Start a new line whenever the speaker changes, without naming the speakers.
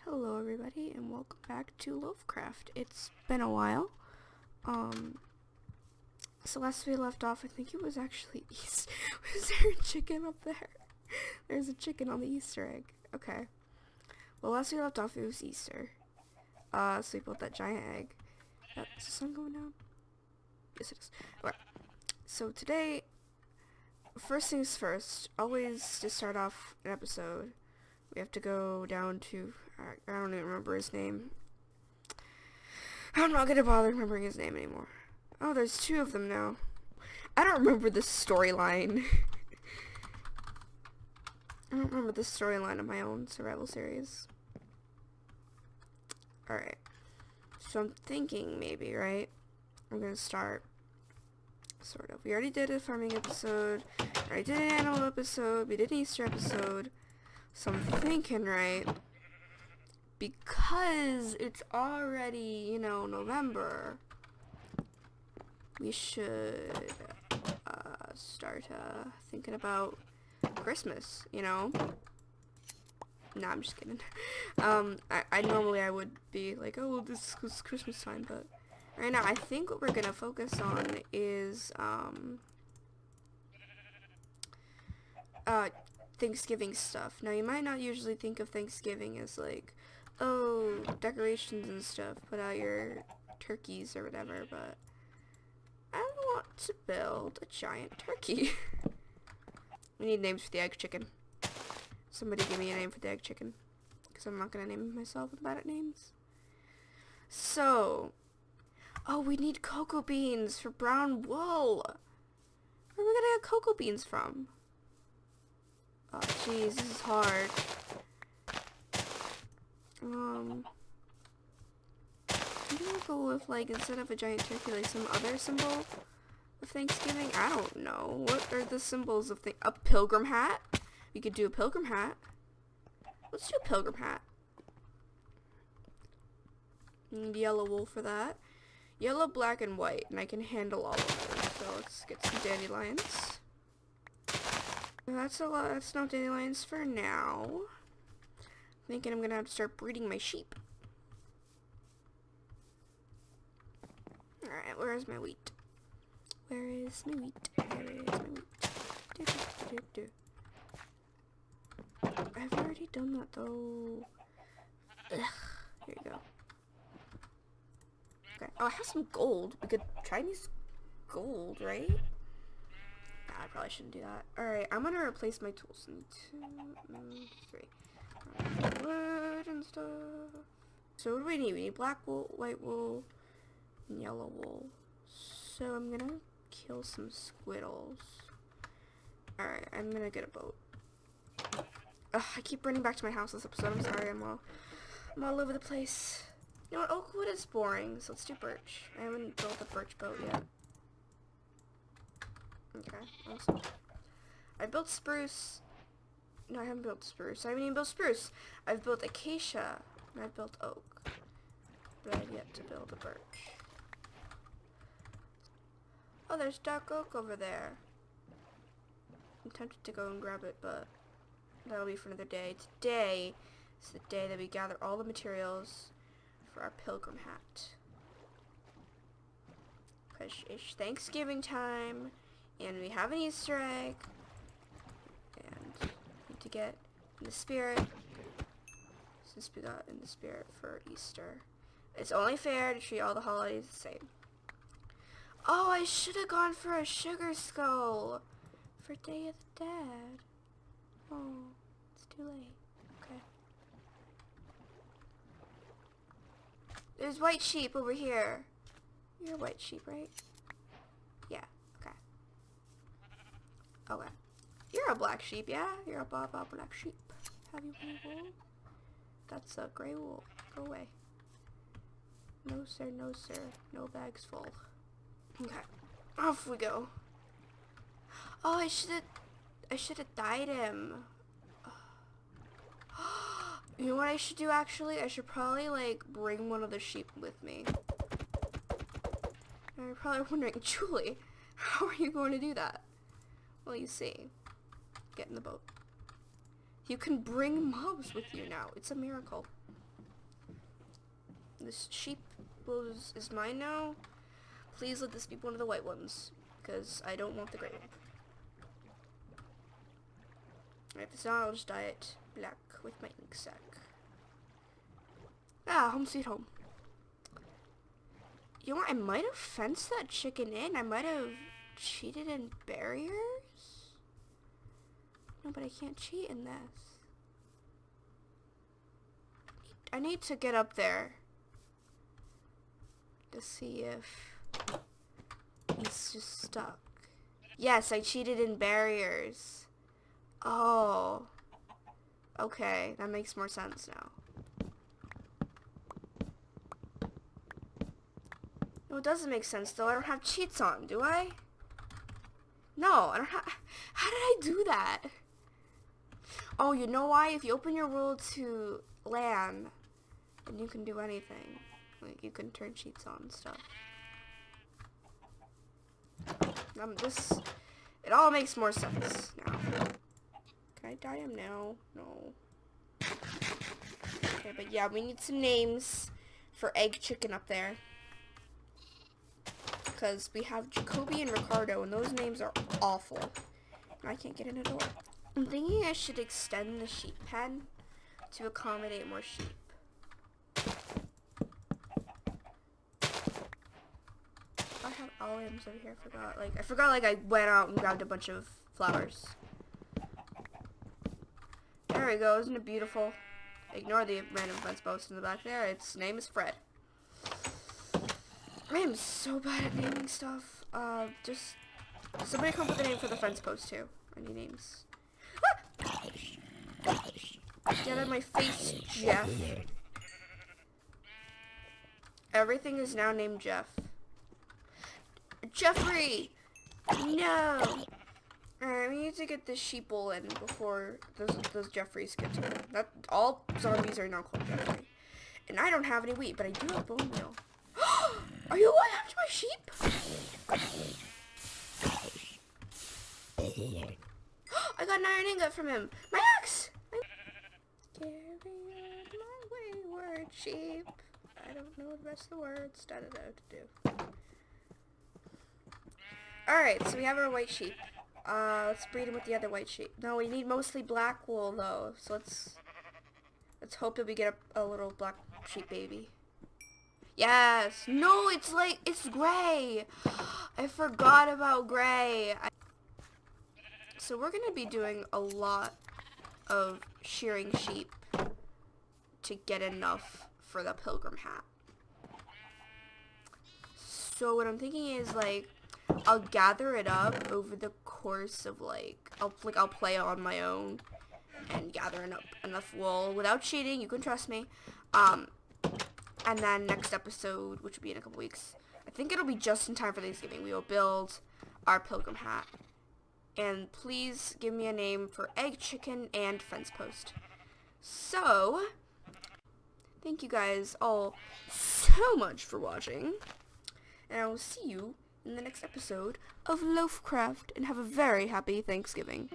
Hello everybody and welcome back to Loafcraft. It's been a while. So last we left off, I think it was actually Easter. Was there a chicken up there? There's a chicken on the Easter egg. Okay. Well, last we left off, it was Easter. So we built that giant egg. Is the sun going down? Yes, it is. Okay. So today, first things first, always to start off an episode, we have to go down to, I don't even remember his name. I'm not gonna bother remembering his name anymore. Oh, there's two of them now. I don't remember the storyline. I don't remember the storyline of my own survival series. Alright. So I'm thinking maybe, right? I'm gonna start, sort of. We already did a farming episode. We already did an animal episode. We did an Easter episode. So I'm thinking, right, because it's already, you know, November, we should start thinking about Christmas, you know? Nah, I'm just kidding. I normally I would be like, oh, well, this is Christmas time, but right now I think what we're gonna focus on is Thanksgiving stuff. Now, you might not usually think of Thanksgiving as like, oh, decorations and stuff, put out your turkeys or whatever, but I want to build a giant turkey. We need names for the egg chicken. Somebody give me a name for the egg chicken, because I'm not going to name myself. I'm bad at names. So, oh, we need cocoa beans for brown wool. Where are we going to get cocoa beans from? Oh, jeez, this is hard. I'm gonna go with, like, instead of a giant turkey, like, some other symbol of Thanksgiving. I don't know. What are the symbols of a pilgrim hat? We could do a pilgrim hat. Let's do a pilgrim hat. Need yellow wool for that. Yellow, black, and white, and I can handle all of those. So let's get some dandelions. That's a lot. That's not dandelions for now. Thinking I'm gonna have to start breeding my sheep. Alright, where is my wheat? Where is my wheat? Where is my wheat? I've already done that though. Ugh. Here you go. Okay. Oh, I have some gold. We could try and use gold, right? I probably shouldn't do that. Alright, I'm gonna replace my tools. 2, 3. Wood and stuff. So what do we need? We need black wool, white wool, and yellow wool. So I'm gonna kill some squirrels. Alright, I'm gonna get a boat. Ugh, I keep running back to my house this episode. I'm sorry, I'm all over the place. You know what? Oak wood is boring, so let's do birch. I haven't built a birch boat yet. Okay, awesome. I built spruce. No, I haven't built spruce. I haven't even built spruce. I've built acacia, and I've built oak. But I've yet to build a birch. Oh, there's dark oak over there. I'm tempted to go and grab it, but that'll be for another day. Today is the day that we gather all the materials for our pilgrim hat. Because it's Thanksgiving time. And we have an Easter egg, and we need to get in the spirit, since we got in the spirit for Easter. It's only fair to treat all the holidays the same. Oh, I should have gone for a sugar skull for Day of the Dead. Oh, it's too late. Okay. There's white sheep over here. You're a white sheep, right? Yeah. Okay. You're a black sheep, yeah? You're a black sheep. Have you any wool? That's a gray wool. Go away. No, sir, no, sir. No bags full. Okay. Off we go. Oh, I should have dyed him. You know what I should do, actually? I should probably, like, bring one of the sheep with me. And you're probably wondering, Julie, how are you going to do that? Well, you see. Get in the boat. You can bring mobs with you now. It's a miracle. This sheep is mine now. Please let this be one of the white ones, because I don't want the gray one. If it's not, I'll just dye it black with my ink sac. Ah, home sweet home. You know what? I might have fenced that chicken in. I might have cheated in barriers. No, but I can't cheat in this. I need to get up there to see if he's just stuck. Yes, I cheated in barriers. Oh. Okay, that makes more sense now. No, it doesn't make sense though. I don't have cheats on, do I? No, I don't have. How did I do that? Oh, you know why? If you open your world to LAN, then you can do anything. Like, you can turn cheats on and stuff. It all makes more sense now. Can I dye him now? No. Okay, but yeah, we need some names for egg chicken up there. Because we have Jacoby and Ricardo, and those names are awful. And I can't get in a door. I'm thinking I should extend the sheep pen to accommodate more sheep. I have olives over here. I forgot I went out and grabbed a bunch of flowers. There we go. Isn't it beautiful? Ignore the random fence post in the back there. Its name is Fred. I am so bad at naming stuff. Just somebody come up with a name for the fence post too. I need names. Ah! Get out of my face, Jeff. Everything is now named Jeff. Jeffrey! No! Alright, we need to get this sheeple in before those Jeffreys get to them. All zombies are now called Jeffrey. And I don't have any wheat, but I do have bone meal. Are you going after my sheep? I got an iron ingot from him. My axe! Carry on my wayward sheep. I don't know the rest of the words. Da da da to do. Alright, so we have our white sheep. Let's breed him with the other white sheep. No, we need mostly black wool though. So let's hope that we get a little black sheep baby. Yes! No, it's gray! I forgot about gray. So we're gonna be doing a lot of shearing sheep to get enough for the pilgrim hat. So what I'm thinking is I'll gather it up over the course of I'll play on my own and gather enough wool without cheating. You can trust me. And then next episode, which will be in a couple weeks, I think it'll be just in time for Thanksgiving, we will build our pilgrim hat. And please give me a name for egg chicken and fence post. So, thank you guys all so much for watching. And I will see you in the next episode of Loafcraft, and have a very happy Thanksgiving.